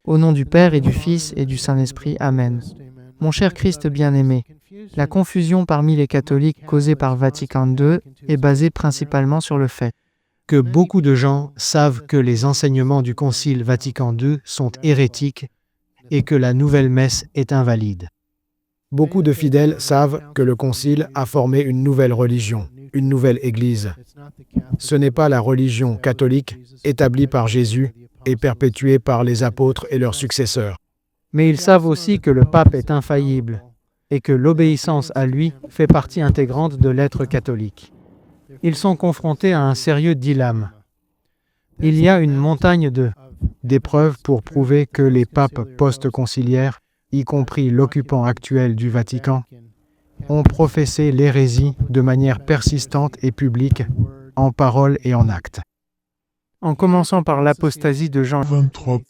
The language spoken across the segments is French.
Au nom du Père et du Fils et du Saint-Esprit. Amen. Mon cher Christ bien-aimé, la confusion parmi les catholiques causée par Vatican II est basée principalement sur le fait que beaucoup de gens savent que les enseignements du Concile Vatican II sont hérétiques et que la nouvelle messe est invalide. Beaucoup de fidèles savent que le Concile a formé une nouvelle religion, une nouvelle Église. Ce n'est pas la religion catholique établie par Jésus et perpétuée par les apôtres et leurs successeurs. mais ils savent aussi que le pape est infaillible et que l'obéissance à lui fait partie intégrante de l'être catholique. Ils sont confrontés à un sérieux dilemme. Il y a une montagne D'épreuves pour prouver que les papes post-conciliaires, y compris l'occupant actuel du Vatican, ont professé l'hérésie de manière persistante et publique, en parole et en acte. En commençant par l'apostasie de Jean 23.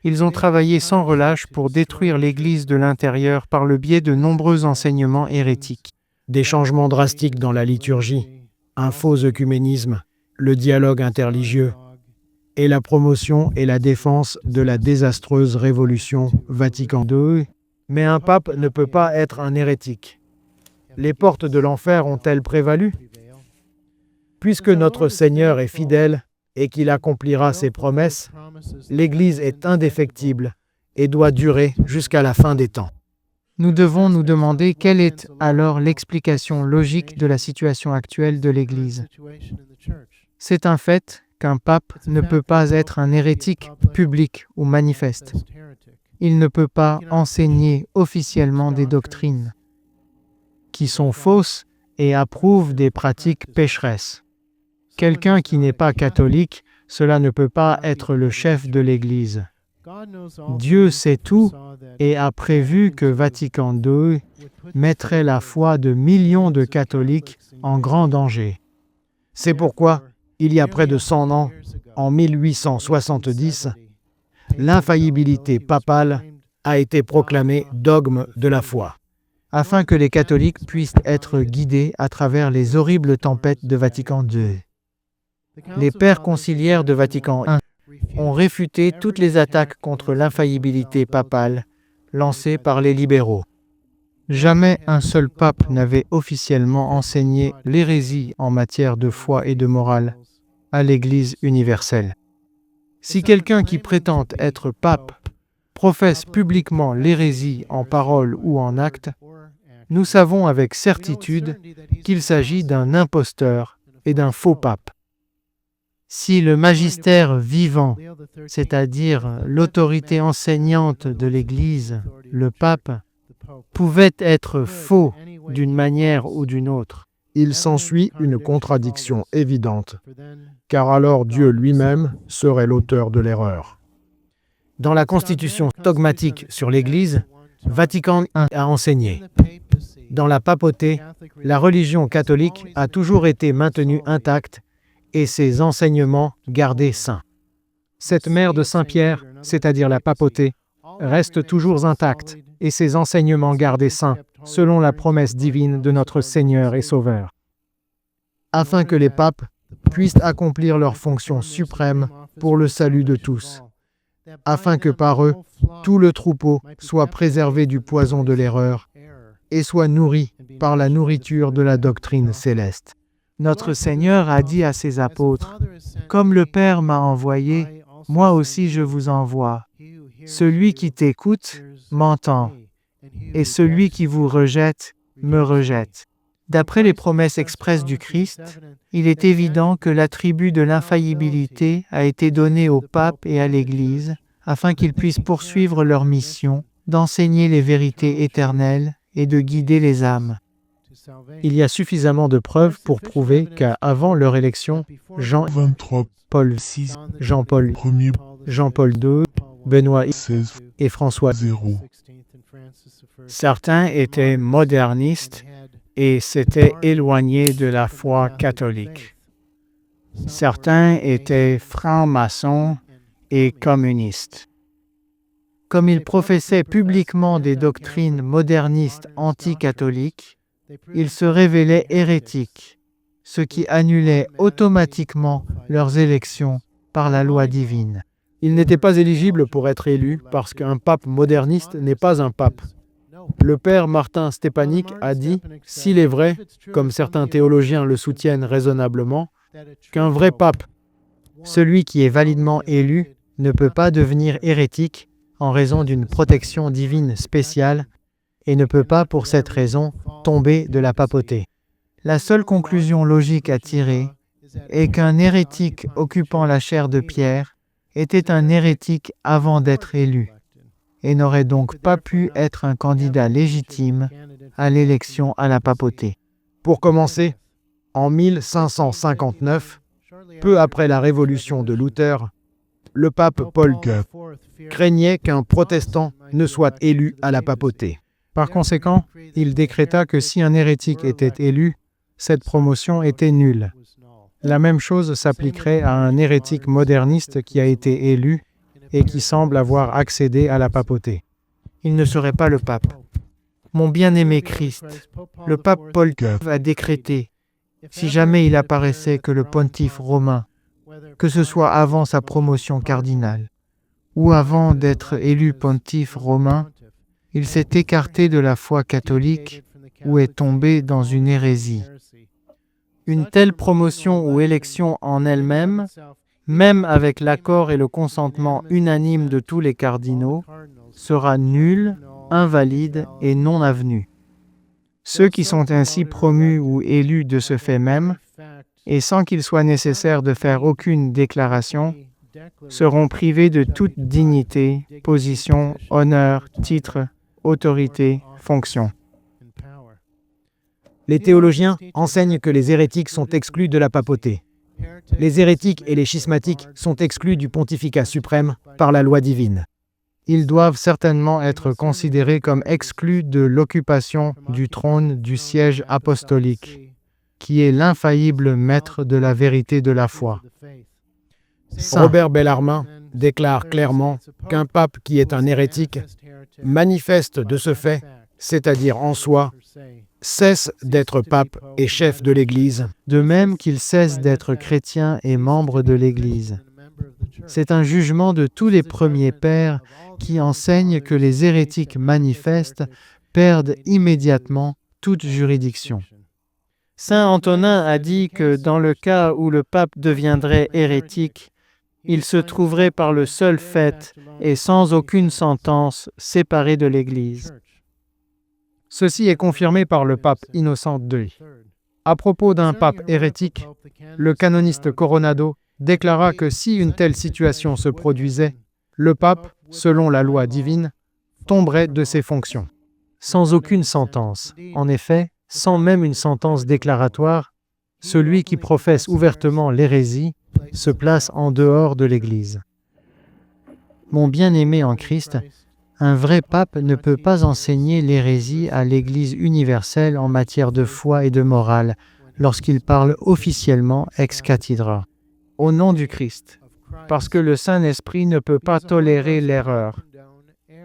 Ils ont travaillé sans relâche pour détruire l'Église de l'intérieur par le biais de nombreux enseignements hérétiques. Des changements drastiques dans la liturgie, un faux œcuménisme, le dialogue interreligieux, et la promotion et la défense de la désastreuse révolution Vatican II. Mais un pape ne peut pas être un hérétique. Les portes de l'enfer ont-elles prévalu? Puisque notre Seigneur est fidèle et qu'il accomplira ses promesses, l'Église est indéfectible et doit durer jusqu'à la fin des temps. Nous devons nous demander quelle est alors l'explication logique de la situation actuelle de l'Église. C'est un fait qu'un pape ne peut pas être un hérétique public ou manifeste. Il ne peut pas enseigner officiellement des doctrines qui sont fausses et approuvent des pratiques pécheresses. Quelqu'un qui n'est pas catholique, cela ne peut pas être le chef de l'Église. Dieu sait tout et a prévu que Vatican II mettrait la foi de millions de catholiques en grand danger. C'est pourquoi, il y a près de 100 ans, en 1870, l'infaillibilité papale a été proclamée dogme de la foi. Afin que les catholiques puissent être guidés à travers les horribles tempêtes de Vatican II. Les pères conciliaires de Vatican I ont réfuté toutes les attaques contre l'infaillibilité papale lancées par les libéraux. Jamais un seul pape n'avait officiellement enseigné l'hérésie en matière de foi et de morale à l'Église universelle. Si quelqu'un qui prétend être pape professe publiquement l'hérésie en parole ou en acte, nous savons avec certitude qu'il s'agit d'un imposteur et d'un faux pape. Si le magistère vivant, c'est-à-dire l'autorité enseignante de l'Église, le pape, pouvait être faux d'une manière ou d'une autre, il s'ensuit une contradiction évidente, car alors Dieu lui-même serait l'auteur de l'erreur. Dans la constitution dogmatique sur l'Église, Vatican I a enseigné. Dans la papauté, la religion catholique a toujours été maintenue intacte et ses enseignements gardés saints. Cette mère de Saint-Pierre, c'est-à-dire la papauté, reste toujours intacte et ses enseignements gardés saints, selon la promesse divine de notre Seigneur et Sauveur. Afin que les papes puissent accomplir leur fonction suprême pour le salut de tous, afin que par eux, tout le troupeau soit préservé du poison de l'erreur et soit nourri par la nourriture de la doctrine céleste. Notre Seigneur a dit à ses apôtres, « Comme le Père m'a envoyé, moi aussi je vous envoie. Celui qui t'écoute m'entend, et celui qui vous rejette me rejette. » D'après les promesses expresses du Christ, il est évident que l'attribut de l'infaillibilité a été donné au pape et à l'Église afin qu'ils puissent poursuivre leur mission d'enseigner les vérités éternelles et de guider les âmes. Il y a suffisamment de preuves pour prouver qu'avant leur élection, Jean 23. Paul 6. Jean-Paul 1er. Jean-Paul II, Benoît 16. et François. 0. Certains étaient modernistes et s'étaient éloignés de la foi catholique. Certains étaient francs-maçons et communistes. Comme ils professaient publiquement des doctrines modernistes anticatholiques, ils se révélaient hérétiques, ce qui annulait automatiquement leurs élections par la loi divine. Il n'était pas éligible pour être élu parce qu'un pape moderniste n'est pas un pape. Le père Martin Stepanik a dit, s'il est vrai, comme certains théologiens le soutiennent raisonnablement, qu'un vrai pape, Celui qui est validement élu, ne peut pas devenir hérétique en raison d'une protection divine spéciale et ne peut pas, pour cette raison, tomber de la papauté. La seule conclusion logique à tirer est qu'un hérétique occupant la chaire de Pierre était un hérétique avant d'être élu et n'aurait donc pas pu être un candidat légitime à l'élection à la papauté. pour commencer, en 1559, peu après la révolution de Luther, le pape Paul IV craignait qu'un protestant ne soit élu à la papauté. Par conséquent, il décréta que si un hérétique était élu, cette promotion était nulle. La même chose s'appliquerait à un hérétique moderniste qui a été élu et qui semble avoir accédé à la papauté. Il ne serait pas le pape. Mon bien-aimé Christ, le pape Paul IV a décrété, si jamais il apparaissait que le pontife romain, que ce soit avant sa promotion cardinale ou avant d'être élu pontife romain, il s'est écarté de la foi catholique ou est tombé dans une hérésie. Une telle promotion ou élection en elle-même, même avec l'accord et le consentement unanime de tous les cardinaux, sera nulle, invalide et non avenue. Ceux qui sont ainsi promus ou élus de ce fait même, et sans qu'il soit nécessaire de faire aucune déclaration, seront privés de toute dignité, position, honneur, titre, autorité, fonction. Les théologiens enseignent que les hérétiques sont exclus de la papauté. Les hérétiques et les schismatiques sont exclus du pontificat suprême par la loi divine. Ils doivent certainement être considérés comme exclus de l'occupation du trône du siège apostolique, qui est l'infaillible maître de la vérité de la foi. Robert Bellarmine déclare clairement qu'un pape qui est un hérétique manifeste de ce fait, c'est-à-dire en soi, cesse d'être pape et chef de l'Église, de même qu'il cesse d'être chrétien et membre de l'Église. C'est un jugement de tous les premiers pères qui enseignent que les hérétiques manifestes perdent immédiatement toute juridiction. Saint Antonin a dit que dans le cas où le pape deviendrait hérétique, il se trouverait par le seul fait et sans aucune sentence séparé de l'Église. Ceci est confirmé par le pape Innocent II. À propos d'un pape hérétique, le canoniste Coronado déclara que si une telle situation se produisait, le pape, selon la loi divine, tomberait de ses fonctions. Sans aucune sentence. En effet, sans même une sentence déclaratoire, celui qui professe ouvertement l'hérésie se place en dehors de l'Église. Mon bien-aimé en Christ, un vrai pape ne peut pas enseigner l'hérésie à l'Église universelle en matière de foi et de morale lorsqu'il parle officiellement ex cathedra, au nom du Christ, parce que le Saint-Esprit ne peut pas tolérer l'erreur.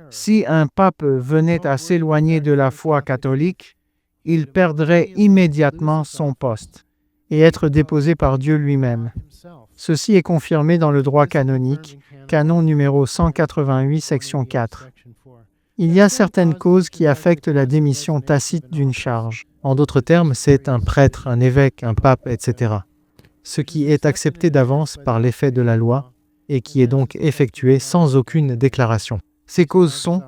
Si un pape venait à s'éloigner de la foi catholique, il perdrait immédiatement son poste et être déposé par Dieu lui-même. Ceci est confirmé dans le droit canonique, canon numéro 188, section 4. Il y a certaines causes qui affectent la démission tacite d'une charge. En d'autres termes, c'est un prêtre, un évêque, un pape, etc. Ce qui est accepté d'avance par l'effet de la loi et qui est donc effectué sans aucune déclaration. Ces causes sont,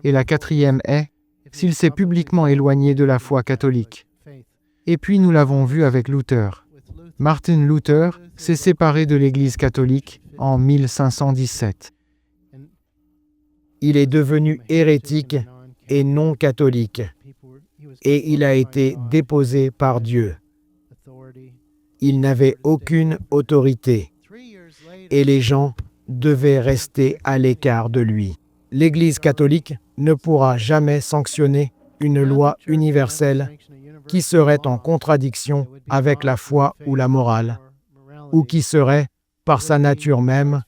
et la quatrième est, s'il s'est publiquement éloigné de la foi catholique. Et puis nous l'avons vu avec Luther. Martin Luther s'est séparé de l'Église catholique en 1517. Il est devenu hérétique et non catholique, et il a été déposé par Dieu. Il n'avait aucune autorité, et les gens devaient rester à l'écart de lui. L'Église catholique ne pourra jamais sanctionner une loi universelle qui serait en contradiction avec la foi ou la morale, ou qui serait, par sa nature même,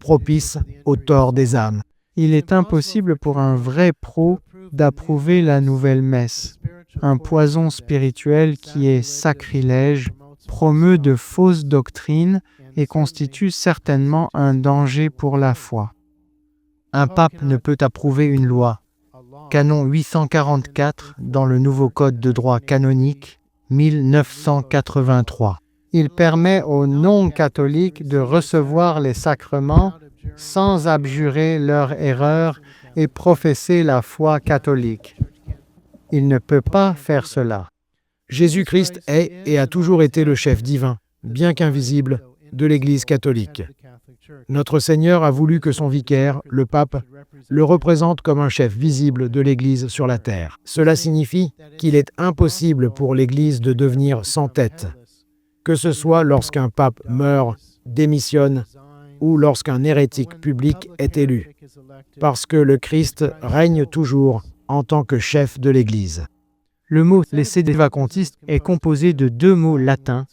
propice au tort des âmes. Il est impossible pour un vrai pro d'approuver la nouvelle messe, un poison spirituel qui est sacrilège, promeut de fausses doctrines et constitue certainement un danger pour la foi. Un pape ne peut approuver une loi. Canon 844 dans le nouveau Code de droit canonique, 1983. Il permet aux non-catholiques de recevoir les sacrements sans abjurer leur erreur et professer la foi catholique. Il ne peut pas faire cela. Jésus-Christ est et a toujours été le chef divin, bien qu'invisible, de l'Église catholique. Notre Seigneur a voulu que son vicaire, le pape, le représente comme un chef visible de l'Église sur la terre. Cela signifie qu'il est impossible pour l'Église de devenir sans tête, que ce soit lorsqu'un pape meurt, démissionne, ou lorsqu'un hérétique public est élu, parce que le Christ règne toujours en tant que chef de l'Église. Le mot « les sédévacantistes » est composé de deux mots latins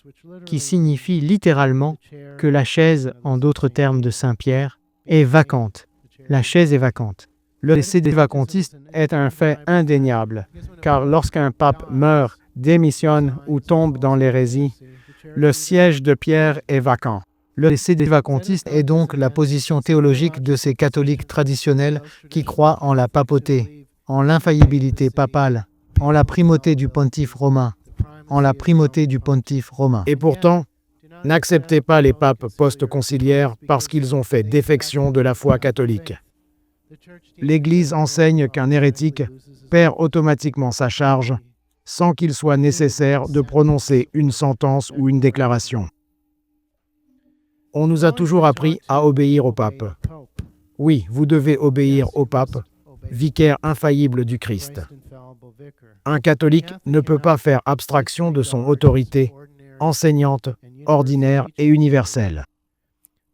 qui signifient littéralement que la chaise, en d'autres termes de Saint Pierre, est vacante. La chaise est vacante. Le sédévacantiste est un fait indéniable, car lorsqu'un pape meurt, démissionne ou tombe dans l'hérésie, le siège de Pierre est vacant. Le sédévacantiste est donc la position théologique de ces catholiques traditionnels qui croient en la papauté, en l'infaillibilité papale, en la primauté du pontife romain, Et pourtant, n'acceptez pas les papes post-conciliaires parce qu'ils ont fait défection de la foi catholique. L'Église enseigne qu'un hérétique perd automatiquement sa charge sans qu'il soit nécessaire de prononcer une sentence ou une déclaration. On nous a toujours appris à obéir au pape. Oui, vous devez obéir au pape, vicaire infaillible du Christ. Un catholique ne peut pas faire abstraction de son autorité enseignante, ordinaire et universelle.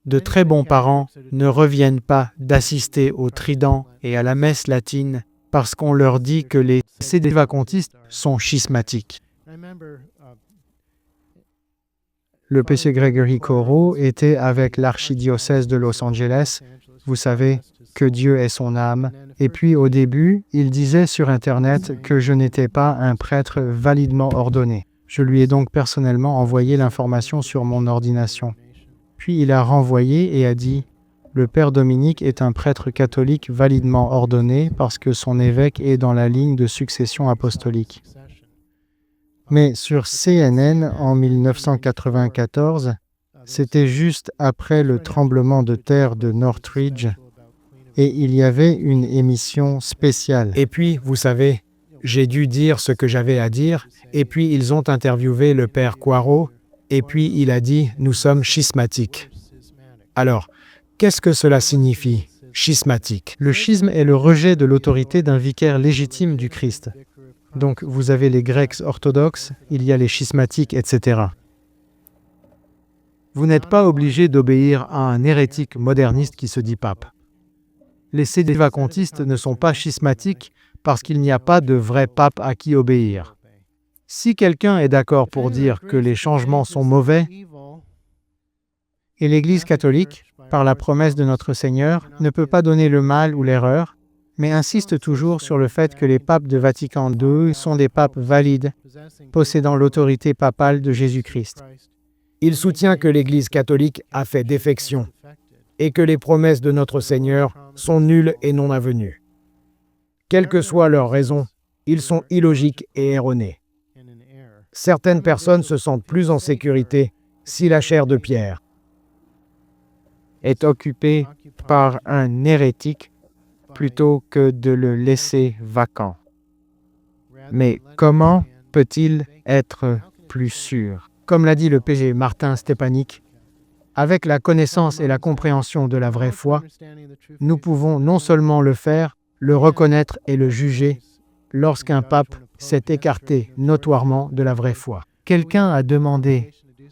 De très bons parents ne reviennent pas d'assister au trident et à la messe latine parce qu'on leur dit que les sédévacantistes sont schismatiques. Le P.C. Gregory Corot était avec l'archidiocèse de Los Angeles. Vous savez que Dieu est son âme. Et puis au début, il disait sur Internet que je n'étais pas un prêtre validement ordonné. Je lui ai donc personnellement envoyé l'information sur mon ordination. Puis il a renvoyé et a dit « Le Père Dominique est un prêtre catholique validement ordonné parce que son évêque est dans la ligne de succession apostolique. » Mais sur CNN en 1994, c'était juste après le tremblement de terre de Northridge et il y avait une émission spéciale. Et puis, vous savez, j'ai dû dire ce que j'avais à dire, et puis ils ont interviewé le père Quaro, et puis il a dit « Nous sommes schismatiques ». Alors, qu'est-ce que cela signifie, schismatique? Le schisme est le rejet de l'autorité d'un vicaire légitime du Christ. Donc, vous avez les Grecs orthodoxes, il y a les schismatiques, etc. Vous n'êtes pas obligé d'obéir à un hérétique moderniste qui se dit pape. Les sédévacantistes ne sont pas schismatiques parce qu'il n'y a pas de vrai pape à qui obéir. Si quelqu'un est d'accord pour dire que les changements sont mauvais, et l'Église catholique, par la promesse de notre Seigneur, ne peut pas donner le mal ou l'erreur, mais insiste toujours sur le fait que les papes de Vatican II sont des papes valides, possédant l'autorité papale de Jésus-Christ. Il soutient que l'Église catholique a fait défection et que les promesses de notre Seigneur sont nulles et non avenues. Quelles que soient leurs raisons, ils sont illogiques et erronés. Certaines personnes se sentent plus en sécurité si la chair de Pierre est occupée par un hérétique plutôt que de le laisser vacant. Mais comment peut-il être plus sûr? Comme l'a dit le P.G. Martin Stepanik, avec la connaissance et la compréhension de la vraie foi, nous pouvons non seulement le faire, le reconnaître et le juger lorsqu'un pape s'est écarté notoirement de la vraie foi. Quelqu'un a demandé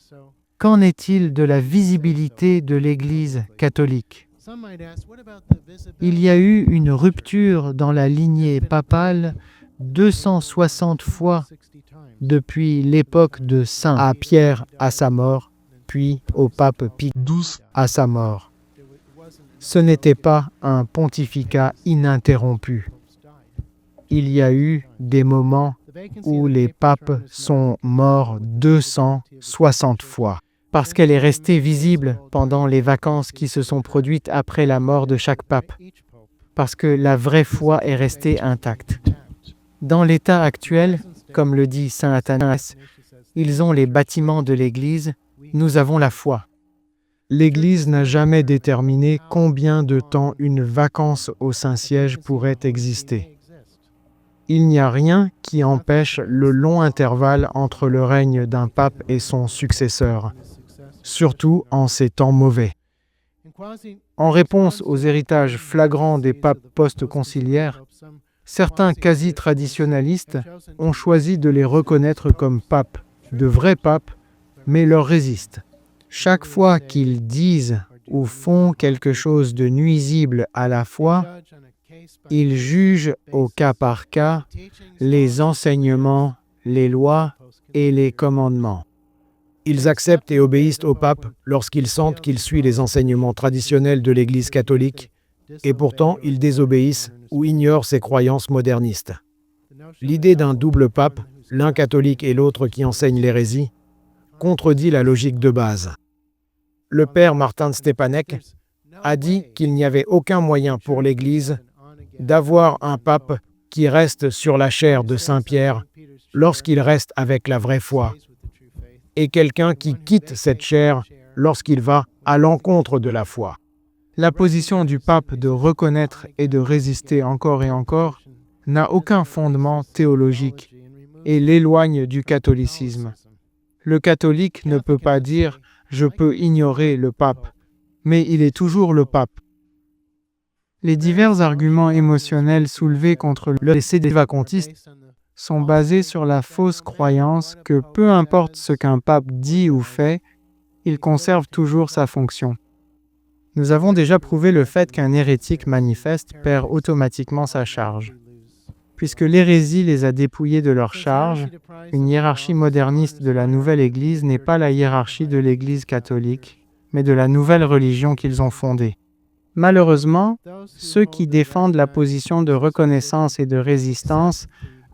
« Qu'en est-il de la visibilité de l'Église catholique ?» Il y a eu une rupture dans la lignée papale 260 fois depuis l'époque de Saint Pierre à sa mort, puis au pape Pie XII à sa mort. Ce n'était pas un pontificat ininterrompu. Il y a eu des moments où les papes sont morts 260 fois. parce qu'elle est restée visible pendant les vacances qui se sont produites après la mort de chaque pape, parce que la vraie foi est restée intacte. Dans l'état actuel, comme le dit saint Athanase, ils ont les bâtiments de l'Église, nous avons la foi. L'Église n'a jamais déterminé combien de temps une vacance au Saint-Siège pourrait exister. Il n'y a rien qui empêche le long intervalle entre le règne d'un pape et son successeur, surtout en ces temps mauvais. En réponse aux héritages flagrants des papes post-conciliaires, certains quasi-traditionalistes ont choisi de les reconnaître comme papes, de vrais papes, mais leur résistent. Chaque fois qu'ils disent ou font quelque chose de nuisible à la foi, ils jugent au cas par cas les enseignements, les lois et les commandements. Ils acceptent et obéissent au pape lorsqu'ils sentent qu'il suit les enseignements traditionnels de l'Église catholique, et pourtant ils désobéissent ou ignorent ses croyances modernistes. L'idée d'un double pape, l'un catholique et l'autre qui enseigne l'hérésie, contredit la logique de base. Le père Martin Stepanek a dit qu'il n'y avait aucun moyen pour l'Église d'avoir un pape qui reste sur la chaire de Saint-Pierre lorsqu'il reste avec la vraie foi, et quelqu'un qui quitte cette chaire lorsqu'il va à l'encontre de la foi. La position du pape de reconnaître et de résister encore et encore n'a aucun fondement théologique et l'éloigne du catholicisme. Le catholique ne peut pas dire « je peux ignorer le pape », mais il est toujours le pape. Les divers arguments émotionnels soulevés contre le décès des vacantistes sont basés sur la fausse croyance que peu importe ce qu'un pape dit ou fait, il conserve toujours sa fonction. Nous avons déjà prouvé le fait qu'un hérétique manifeste perd automatiquement sa charge. Puisque l'hérésie les a dépouillés de leur charge, une hiérarchie moderniste de la nouvelle Église n'est pas la hiérarchie de l'Église catholique, mais de la nouvelle religion qu'ils ont fondée. Malheureusement, ceux qui défendent la position de reconnaissance et de résistance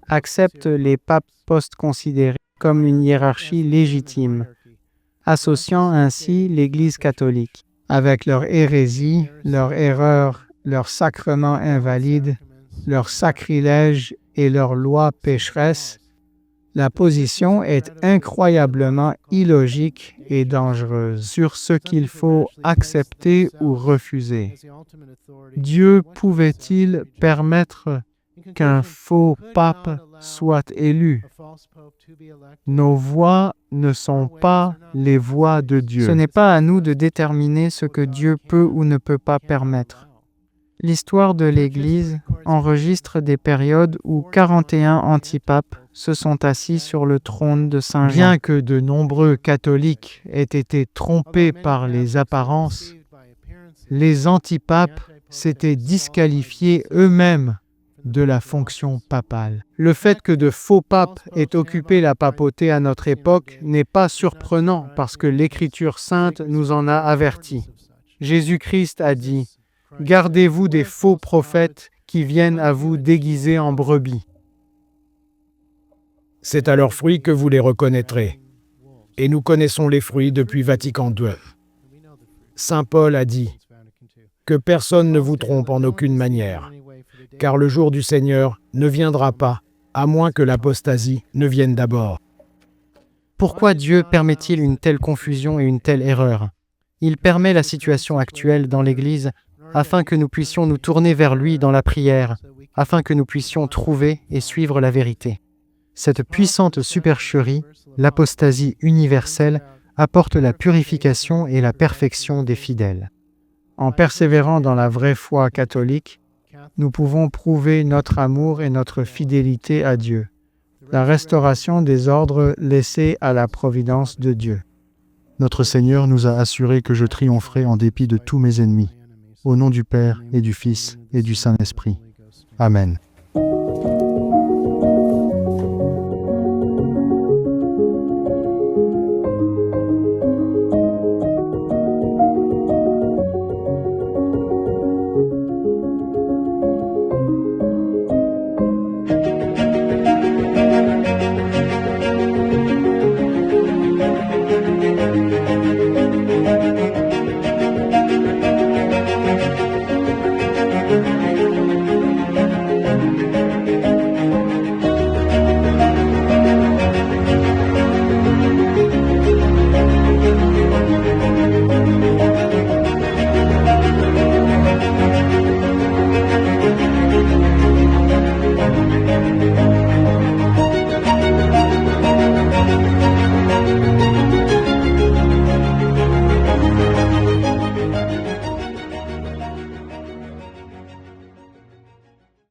acceptent les papes post-considérés comme une hiérarchie légitime, associant ainsi l'Église catholique. Avec leur hérésie, leur erreur, leurs sacrements invalides, leurs sacrilèges et leurs lois pécheresses, la position est incroyablement illogique et dangereuse sur ce qu'il faut accepter ou refuser. Dieu pouvait-il permettre qu'un faux pape soit élu? Nos voix ne sont pas les voix de Dieu. Ce n'est pas à nous de déterminer ce que Dieu peut ou ne peut pas permettre. L'histoire de l'Église enregistre des périodes où 41 antipapes se sont assis sur le trône de Saint Jean. Bien que de nombreux catholiques aient été trompés par les apparences, les antipapes s'étaient disqualifiés eux-mêmes de la fonction papale. Le fait que de faux papes aient occupé la papauté à notre époque n'est pas surprenant parce que l'Écriture sainte nous en a avertis. Jésus-Christ a dit « Gardez-vous des faux prophètes qui viennent à vous déguisés en brebis. » C'est à leurs fruits que vous les reconnaîtrez. Et nous connaissons les fruits depuis Vatican II. Saint Paul a dit « Que personne ne vous trompe en aucune manière, car le jour du Seigneur ne viendra pas, à moins que l'apostasie ne vienne d'abord. » Pourquoi Dieu permet-il une telle confusion et une telle erreur? Il permet la situation actuelle dans l'Église afin que nous puissions nous tourner vers lui dans la prière, afin que nous puissions trouver et suivre la vérité. Cette puissante supercherie, l'apostasie universelle, apporte la purification et la perfection des fidèles. En persévérant dans la vraie foi catholique, nous pouvons prouver notre amour et notre fidélité à Dieu, la restauration des ordres laissés à la providence de Dieu. Notre Seigneur nous a assuré que je triompherai en dépit de tous mes ennemis. Au nom du Père et du Fils et du Saint-Esprit. Amen.